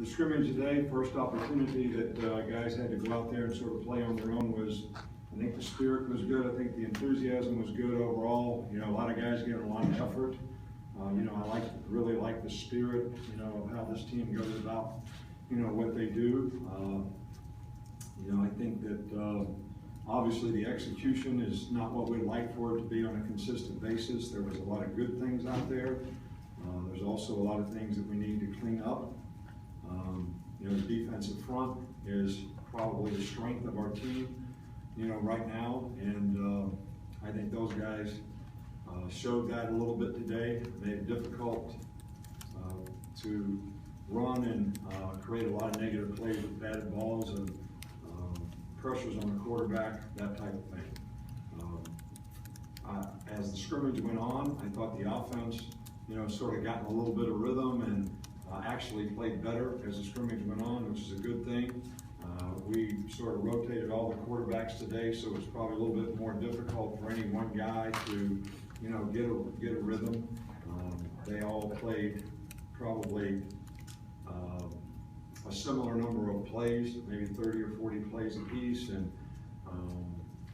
The scrimmage today, first opportunity that guys had to go out there and sort of play on their own was, I think the spirit was good. I think the enthusiasm was good overall. You know, a lot of guys giving a lot of effort. You know, I really like the spirit, you know, of how this team goes about, you know, what they do. You know, I think that obviously the execution is not what we'd like for it to be on a consistent basis. There was a lot of good things out there. There's also a lot of things that we need to clean up. You know, the defensive front is probably the strength of our team, you know, right now. And I think those guys showed that a little bit today. Made it difficult to run and create a lot of negative plays with batted balls and pressures on the quarterback, that type of thing. As the scrimmage went on, I thought the offense, you know, sort of got in a little bit of rhythm and actually played better as the scrimmage went on, which is a good thing. We sort of rotated all the quarterbacks today, so it's probably a little bit more difficult for any one guy to, you know, get a rhythm. They all played probably a similar number of plays, maybe 30 or 40 plays apiece, and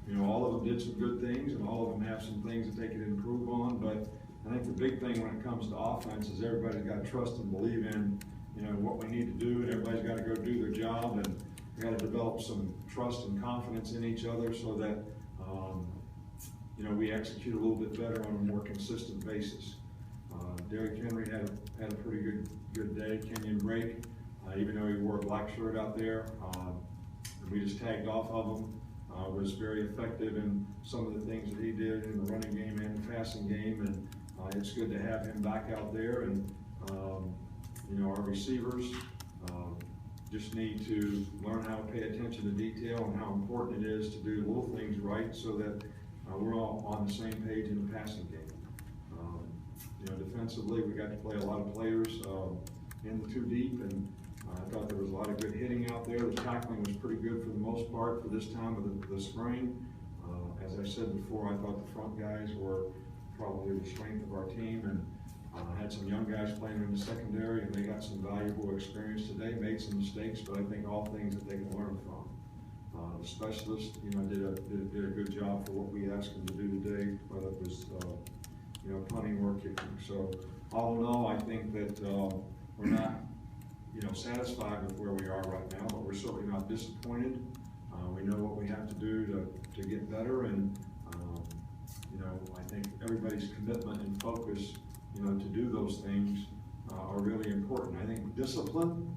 you know, all of them did some good things, and all of them have some things that they could improve on. But I think the big thing when it comes to offense is everybody's got to trust and believe in, you know, what we need to do, and everybody's got to go do their job, and we got to develop some trust and confidence in each other so that you know, we execute a little bit better on a more consistent basis. Derrick Henry had a pretty good day. Kenyon Drake, even though he wore a black shirt out there, and we just tagged off of him, was very effective in some of the things that he did in the running game and the passing game, and it's good to have him back out there. And you know, our receivers just need to learn how to pay attention to detail and how important it is to do little things right so that we're all on the same page in the passing game. You know, defensively, we got to play a lot of players in the two deep, and I thought there was a lot of good hitting out there. The tackling was pretty good for the most part for this time of the spring. As I said before, I thought the front guys were probably the strength of our team, and had some young guys playing in the secondary, and they got some valuable experience today, made some mistakes, but I think all things that they can learn from. The specialist, you know, did a good job for what we asked them to do today, whether it was you know, punting or kicking. So all in all, I think that we're not, you know, satisfied with where we are right now, but we're certainly not disappointed. We know what we have to do to get better, and you know, I think everybody's commitment and focus, you know, to do those things are really important. I think discipline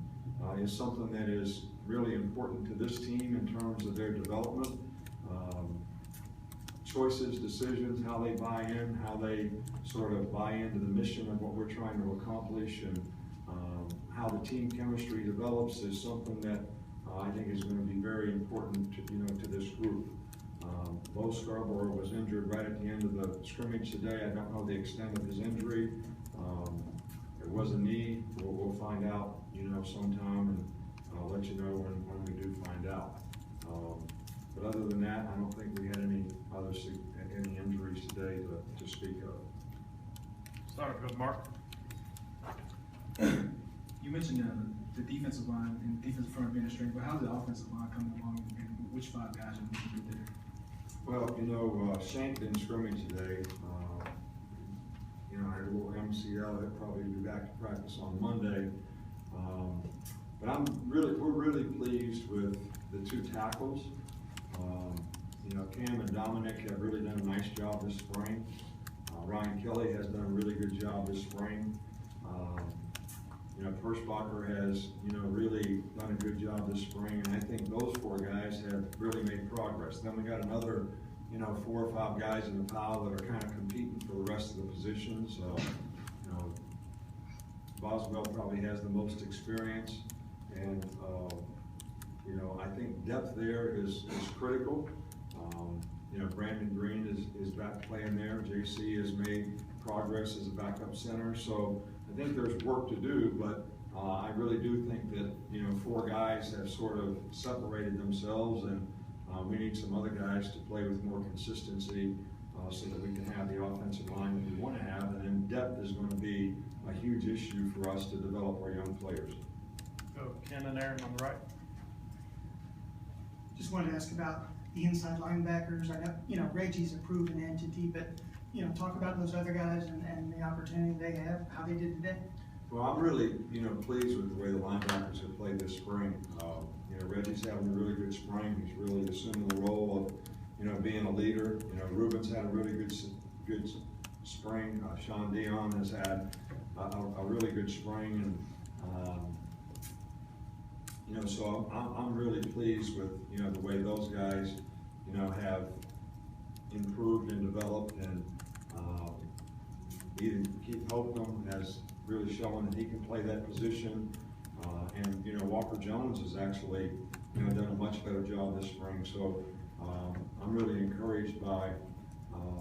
is something that is really important to this team in terms of their development. Choices, decisions, how they buy in, how they sort of buy into the mission of what we're trying to accomplish, and how the team chemistry develops is something that I think is going to be very important to, you know, to this group. Bo Scarborough was injured right at the end of the scrimmage today. I don't know the extent of his injury. It was a knee. We'll find out, you know, sometime, and I'll let you know when we do find out. But other than that, I don't think we had any injuries today to speak of. Start with Mark. You mentioned the defensive line and defensive front being a strength, but how's the offensive line coming along, and which five guys are moving there? Well, you know, Shank didn't scrimmage today. You know, had a little MCL. He'll probably be back to practice on Monday. But we're really pleased with the two tackles. You know, Cam and Dominic have really done a nice job this spring. Ryan Kelly has done a really good job this spring. You know, Perschbacher has, you know, really done a good job this spring, and I think those four guys have really made progress. Then we got another, you know, 4 or 5 guys in the pile that are kind of competing for the rest of the positions. You know, Boswell probably has the most experience, and you know, I think depth there is critical. You know, Brandon Green is back playing there. JC has made progress as a backup center, so I think there's work to do, but I really do think that, you know, 4 guys have sort of separated themselves, and we need some other guys to play with more consistency so that we can have the offensive line that we want to have, and then depth is going to be a huge issue for us to develop our young players. So Ken and Aaron on the right. Just wanted to ask about the inside linebackers. I know, Reggie's a proven entity, but, talk about those other guys and the opportunity they have, how they did today. Well, I'm really, pleased with the way the linebackers have played this spring. Reggie's having a really good spring. He's really assuming the role of, being a leader. Ruben's had a really good spring. Sean Dion has had a really good spring, and so I'm really pleased with the way those guys have improved and developed, and even Keith Holcomb has really shown that he can play that position, and Walker Jones has actually done a much better job this spring. So I'm really encouraged by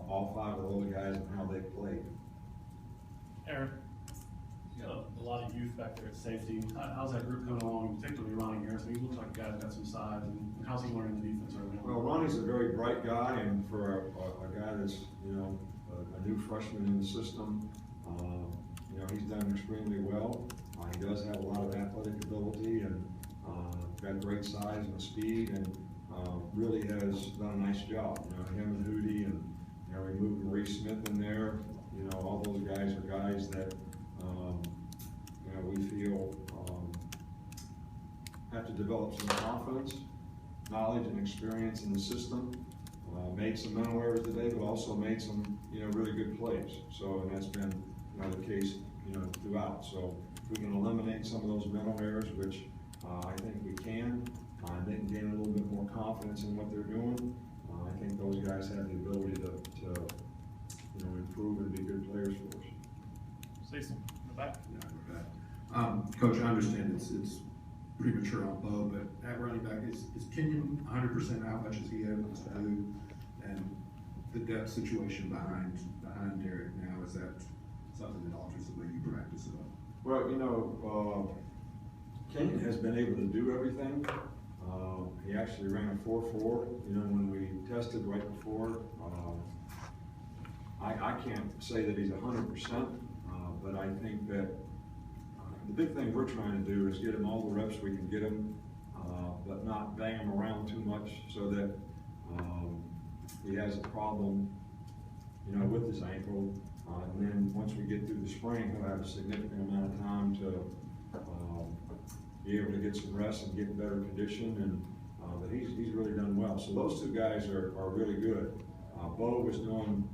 all 5 of those guys and how they played. Aaron. You got a lot of youth back there at safety. How's that group coming along, particularly Ronnie Harrison? He looks like a guy's got some size, and how's he learning the defense right now? Well, Ronnie's a very bright guy, and for a guy that's a new freshman in the system, he's done extremely well. He does have a lot of athletic ability, and got great size and speed, and really has done a nice job. Him and Hootie, and we moved Maurice Smith in there. All those guys are guys that we feel have to develop some confidence, knowledge, and experience in the system. Made some mental errors today, but also made some really good plays. So, and that's been the case throughout. So if we can eliminate some of those mental errors, which I think we can, they can gain a little bit more confidence in what they're doing. I think those guys have the ability to improve and be good players for us. Cecil, in the back. Yeah, in the back. Coach, I understand it's premature on Bo, but at running back, is Kenyon 100% out much as he ever wants to do? And the depth situation behind Derek now, is that something that alters the way you practice it? Well, Kenyon has been able to do everything. He actually ran a 4.4, when we tested right before. I can't say that he's 100%, but I think that the big thing we're trying to do is get him all the reps we can get him, but not bang him around too much so that he has a problem, with his ankle. And then once we get through the spring, he'll have a significant amount of time to be able to get some rest and get in better condition. And but he's really done well. So those 2 guys are really good. Bo was doing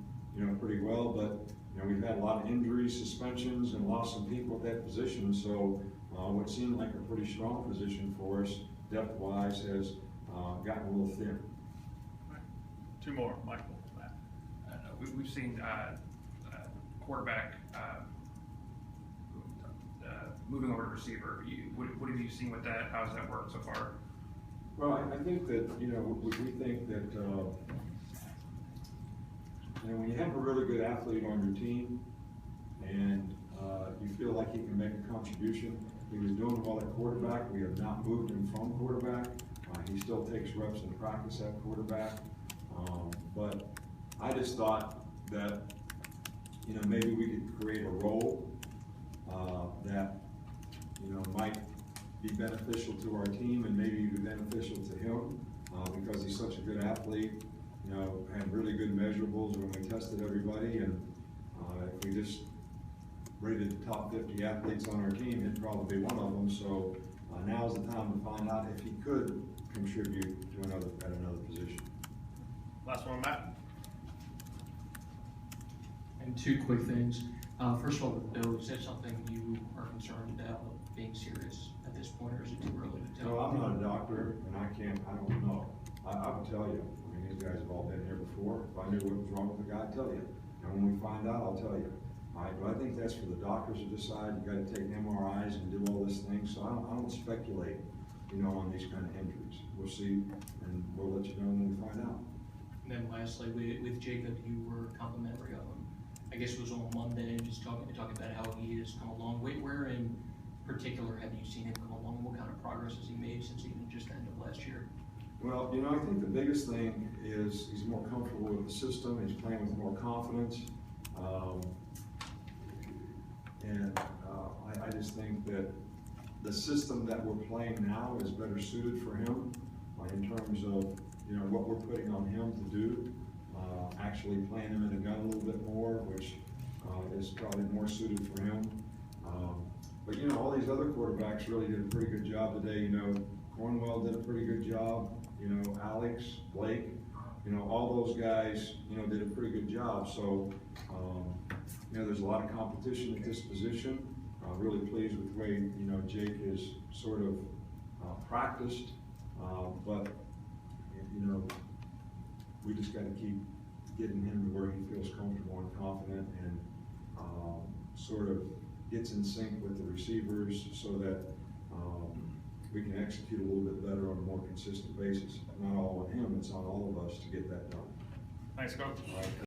pretty well, but we've had a lot of injuries, suspensions, and lost some people at that position. So what seemed like a pretty strong position for us, depth-wise, has gotten a little thin. Right. 2 more, Michael. We've seen quarterback moving over to receiver. What have you seen with that? How has that worked so far? Well, I think that we think that when you have a really good athlete on your team, and you feel like he can make a contribution. He was doing well at quarterback. We have not moved him from quarterback. He still takes reps in practice at quarterback. But I just thought that maybe we could create a role that might be beneficial to our team, and maybe be beneficial to him because he's such a good athlete. Had really good measurables when we tested everybody, and if we just rated the top 50 athletes on our team, he'd probably be one of them. So now's the time to find out if he could contribute to another position. Last one, Matt. And 2 quick things. First of all, with Bill, is that something you are concerned about being serious at this point, or is it too early to tell? No, I'm not a doctor, and I don't know. I would tell you. I mean, these guys have all been here before. If I knew what was wrong with the guy, I'd tell you. And when we find out, I'll tell you. All right, but I think that's for the doctors to decide. You got to take MRIs and do all this thing. So I don't speculate, on these kind of injuries. We'll see, and we'll let you know when we find out. And then lastly, with Jacob, you were complimentary of him. I guess it was on Monday, just talking about how he has come along. Where in particular have you seen him come along? What kind of progress has he made since even just end of last year? Well, I think the biggest thing is he's more comfortable with the system. He's playing with more confidence. I just think that, the system that we're playing now is better suited for him, in terms of, you know, what we're putting on him to do. Actually playing him in the gun a little bit more, which is probably more suited for him. But you know, all these other quarterbacks really did a pretty good job today. You know, Cornwell did a pretty good job. You know, Alex, Blake, you know, all those guys, you know, did a pretty good job. So, you know, there's a lot of competition at this position. Really pleased with the way, you know, Jake has sort of practiced, but, you know, we just got to keep getting him to where he feels comfortable and confident and sort of gets in sync with the receivers so that we can execute a little bit better on a more consistent basis. Not all on him, it's on all of us to get that done. Thanks, Coach. All right.